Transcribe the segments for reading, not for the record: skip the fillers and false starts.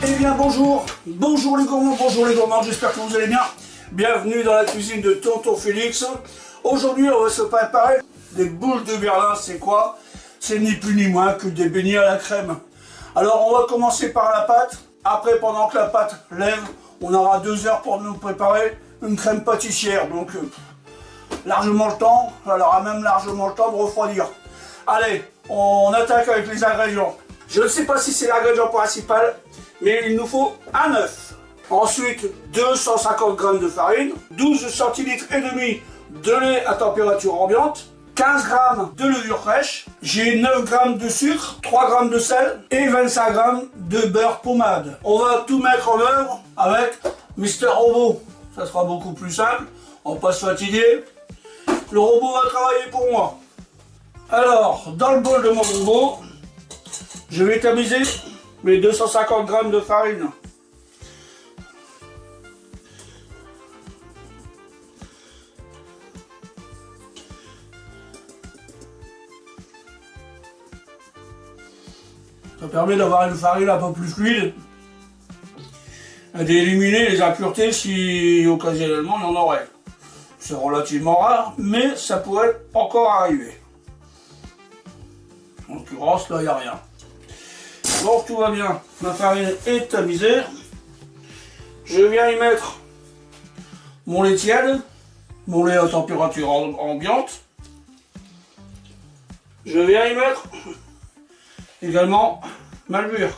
Eh bien bonjour les gourmands, bonjour les gourmands, j'espère que vous allez bien. Bienvenue dans la cuisine de Tonton Félix. Aujourd'hui on va se préparer des boules de Berlin. C'est quoi? C'est ni plus ni moins que des beignets à la crème. Alors on va commencer par la pâte. Après, pendant que la pâte lève, on aura 2 heures pour nous préparer une crème pâtissière. Donc largement le temps, elle aura même largement le temps de refroidir. Allez, on attaque avec les ingrédients. Je ne sais pas si c'est l'ingrédient principal, mais il nous faut un œuf. Ensuite, 250 g de farine, 12 centilitres et demi de lait à température ambiante, 15 g de levure fraîche, j'ai 9 g de sucre, 3 g de sel et 25 g de beurre pommade. On va tout mettre en œuvre avec Mister Robot. Ça sera beaucoup plus simple, on va pas se fatiguer. Le robot va travailler pour moi. Alors, dans le bol de mon robot, je vais tamiser mes 250 g de farine. Ça permet d'avoir une farine un peu plus fluide et d'éliminer les impuretés si occasionnellement il y en aurait. C'est relativement rare, mais ça pourrait encore arriver. En l'occurrence, là, il n'y a rien. Donc tout va bien, ma farine est tamisée. Je viens y mettre mon lait tiède, mon lait à température ambiante. Je viens y mettre également ma levure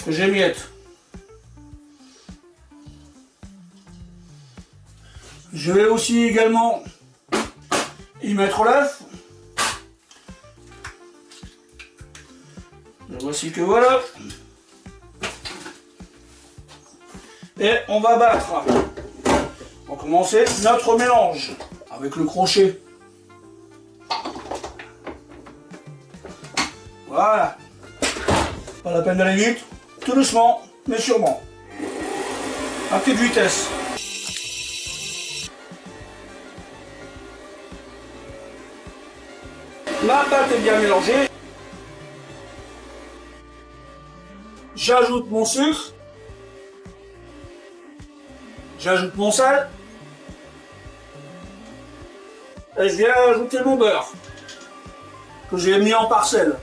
que j'émiette. Je vais aussi également y mettre l'œuf. Voici que voilà. Et on va battre. On va commencer notre mélange avec le crochet. Voilà. Pas la peine d'aller vite. Tout doucement, mais sûrement. À petite vitesse. Ma pâte est bien mélangée. J'ajoute mon sucre. J'ajoute mon sel. Et je viens ajouter mon beurre que j'ai mis en parcelles.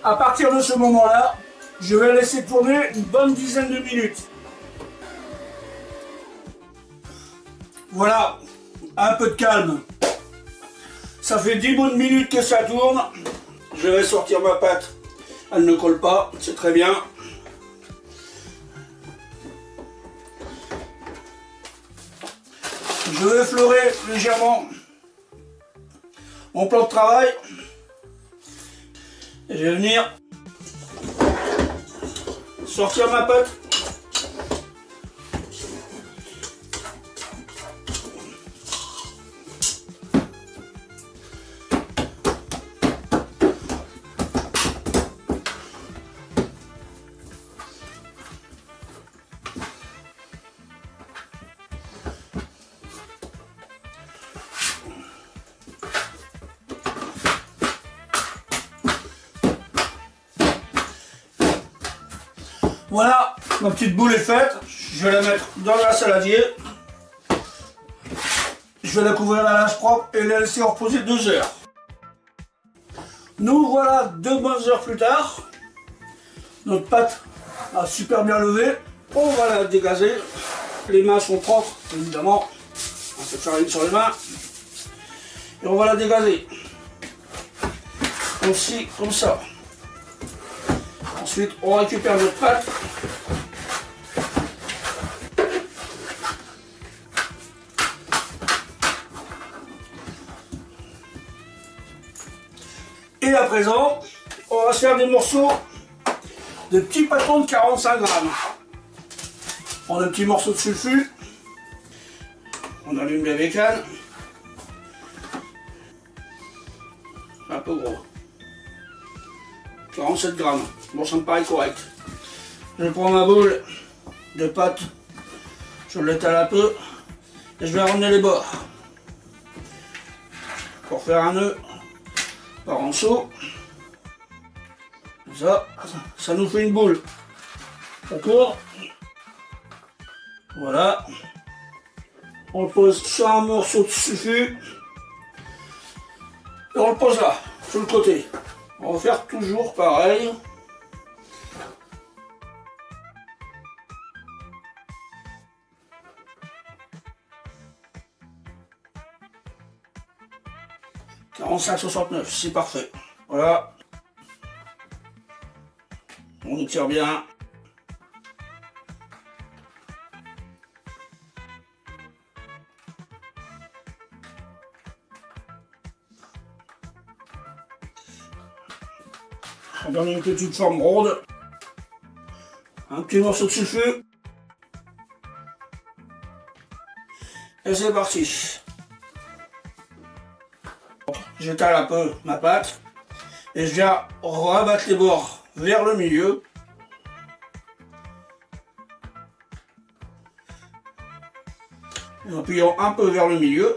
À partir de ce moment-là, je vais laisser tourner une bonne dizaine de minutes. Voilà, un peu de calme. Ça fait 10 bonnes minutes que ça tourne. Je vais sortir ma pâte. Elle ne colle pas, c'est très bien. Je vais fleurer légèrement mon plan de travail. Et je vais venir sortir ma pâte. Voilà, ma petite boule est faite. Je vais la mettre dans la saladier. Je vais la couvrir d'un linge propre et la laisser reposer 2 heures. Nous voilà 2 bonnes heures plus tard. Notre pâte a super bien levé. On va la dégazer. Les mains sont propres, évidemment. On se farine sur les mains. Et on va la dégazer. Aussi, comme ça. Ensuite, on récupère notre pâte. Et à présent, on va se faire des morceaux de petits pâtons de 45 grammes. On prend un petit morceau de sulfure. On allume la bécane. Un peu gros. 47 grammes. Bon, ça me paraît correct. Je prends ma boule de pâte, je l'étale un peu et je vais ramener les bords pour faire un nœud par en dessous. Ça nous fait une boule. D'accord? Voilà. On le pose sur un morceau de sulfure. Et on le pose là, sur le côté. On va faire toujours pareil. « 45,69 », c'est parfait. Voilà. On étire bien. On donne une petite forme ronde. Un petit morceau de sulfure. Et c'est parti. J'étale un peu ma pâte. Et je viens rabattre les bords vers le milieu. En appuyant un peu vers le milieu.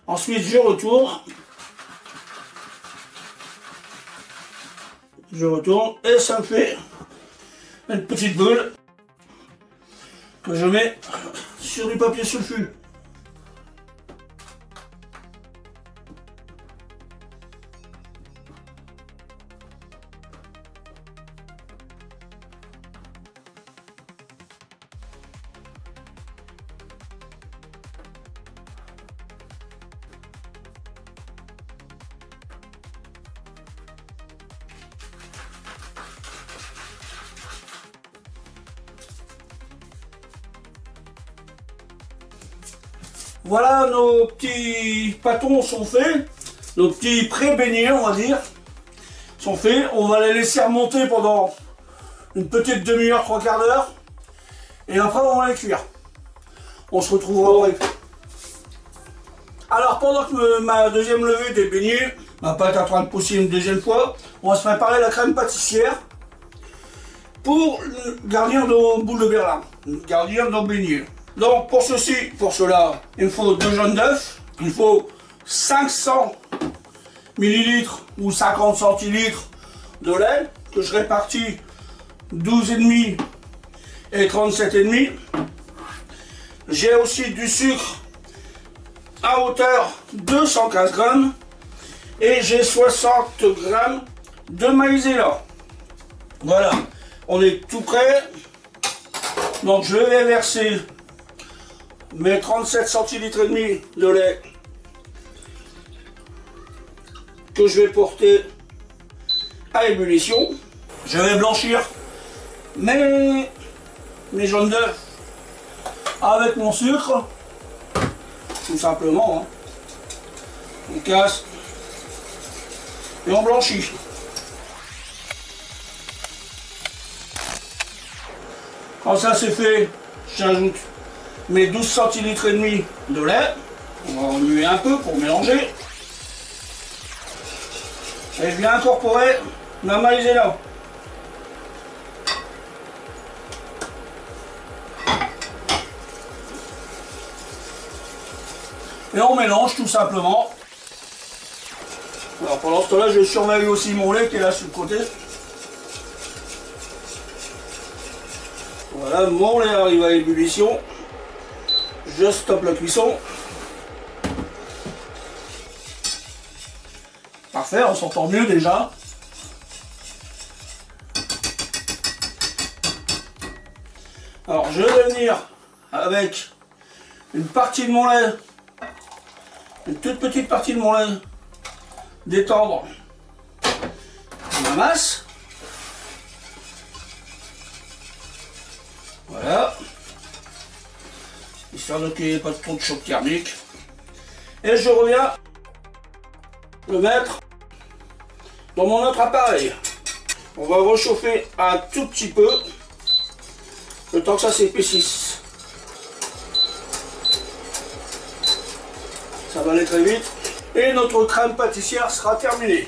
Ensuite, je retourne. Je retourne et ça me fait une petite boule que je mets sur du papier sulfure. Voilà, nos petits pâtons sont faits, nos petits pré-beignets on va dire, sont faits. On va les laisser remonter pendant une petite demi-heure, 3/4 d'heure. Et après on va les cuire. On se retrouvera après. Alors pendant que ma deuxième levée des beignets, ma pâte est en train de pousser une deuxième fois, on va se préparer la crème pâtissière pour garnir nos boules de Berlin, garnir nos beignets. Donc pour cela, il me faut 2 jaunes d'œufs, il faut 500 ml ou 50 centilitres de lait que je répartis 12,5 et 37,5. J'ai aussi du sucre à hauteur de 115 grammes et j'ai 60 grammes de maïzena. Voilà, on est tout prêt. Donc je vais verser mes 37 centilitres et demi de lait que je vais porter à ébullition. Je vais blanchir mes jaunes d'œufs avec mon sucre, tout simplement. On casse et on blanchit. Quand ça c'est fait, j'ajoute mes 12 centilitres et demi de lait. On va remuer un peu pour mélanger. Et je viens incorporer ma maïzena. Et on mélange tout simplement. Alors pendant ce temps-là, je surveille aussi mon lait qui est là sur le côté. Voilà, mon lait arrive à ébullition. Je stoppe la cuisson. Parfait, on s'entend mieux déjà. Alors je vais venir avec une partie de mon lait, une toute petite partie de mon lait, détendre ma masse. Voilà. Histoire de qu'il n'y ait pas trop de choc thermique. Et je reviens le mettre dans mon autre appareil. On va réchauffer un tout petit peu, le temps que ça s'épaississe. Ça va aller très vite. Et notre crème pâtissière sera terminée.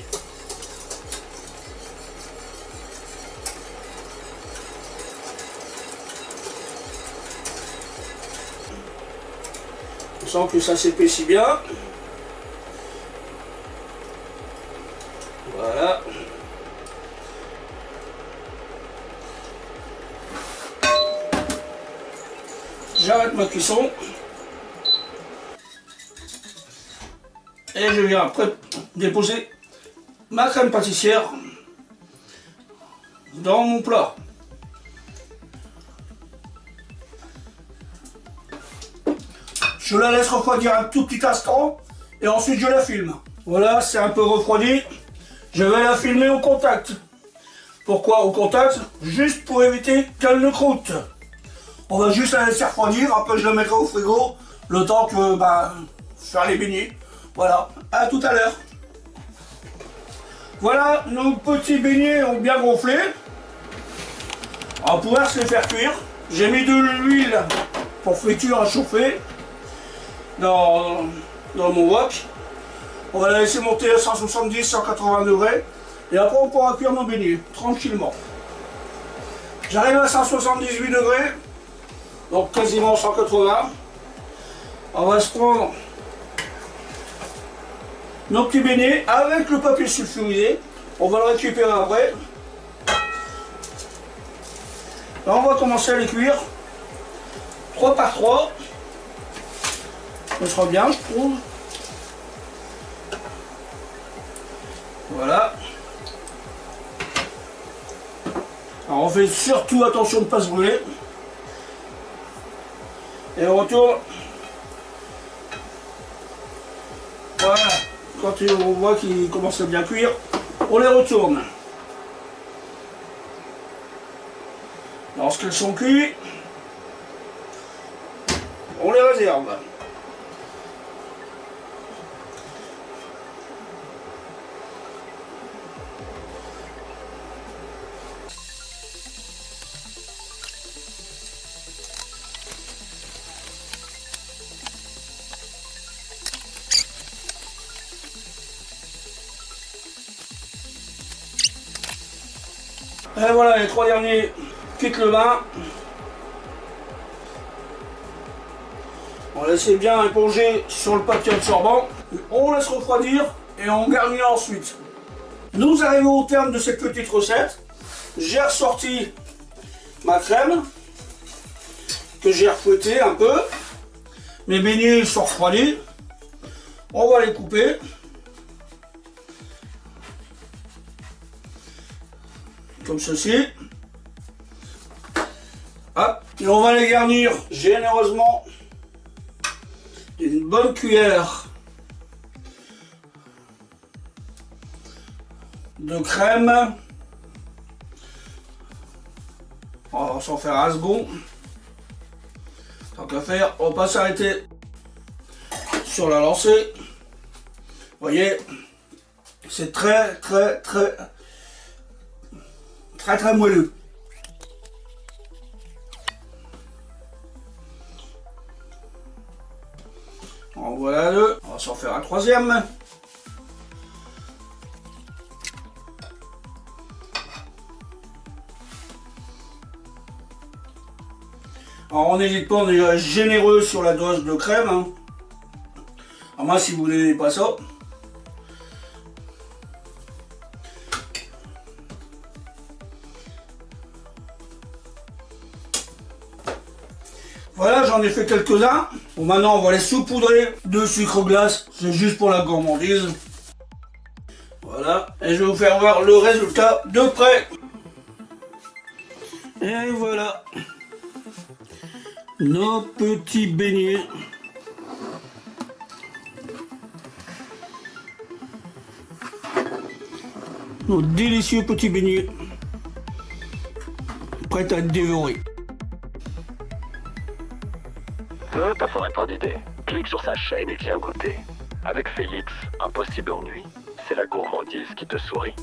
On sent que ça s'épaissit bien. Voilà. J'arrête ma cuisson. Et je viens après déposer ma crème pâtissière dans mon plat. Je la laisse refroidir un tout petit instant et ensuite je la filme. Voilà, c'est un peu refroidi. Je vais la filmer au contact. Pourquoi au contact? Juste pour éviter qu'elle ne croûte. On va juste la laisser refroidir, après je la mettrai au frigo, le temps que faire les beignets. Voilà, à tout à l'heure. Voilà, nos petits beignets ont bien gonflé. On va pouvoir se les faire cuire. J'ai mis de l'huile pour friture à chauffer dans mon wok. On va la laisser monter à 170-180 degrés. Et après on pourra cuire nos beignets, tranquillement. J'arrive à 178 degrés, donc quasiment 180. On va se prendre nos petits beignets avec le papier sulfurisé. On va le récupérer après. Là, on va commencer à les cuire 3 par 3. Ce sera bien, je trouve. Voilà. Alors on fait surtout attention de ne pas se brûler. Et on retourne. Voilà. Quand on voit qu'ils commencent à bien cuire, on les retourne. Lorsqu'elles sont cuites, on les réserve. Et voilà, les 3 derniers quittent le bain. On laisse bien éponger sur le papier absorbant. On laisse refroidir et on garnit ensuite. Nous arrivons au terme de cette petite recette. J'ai ressorti ma crème que j'ai refouettée un peu. Mes beignets sont refroidis. On va les couper. Comme ceci. Hop. Et on va les garnir généreusement d'une bonne cuillère de crème. On va s'en faire un second. Tant qu'à faire, on va pas s'arrêter sur la lancée. Vous voyez, c'est très moelleux. En voilà deux. On va s'en faire un troisième. Alors on n'hésite pas, on est généreux sur la dose de crème. Hein. Alors moi si vous n'aimez pas ça. Voilà, j'en ai fait quelques-uns. Bon, maintenant, on va les saupoudrer de sucre glace. C'est juste pour la gourmandise. Voilà. Et je vais vous faire voir le résultat de près. Et voilà. Nos petits beignets. Nos délicieux petits beignets. Prêts à être dévorés. T'as pas d'idée. Clique sur sa chaîne et viens goûter. Avec Félix, impossible ennui. C'est la gourmandise qui te sourit.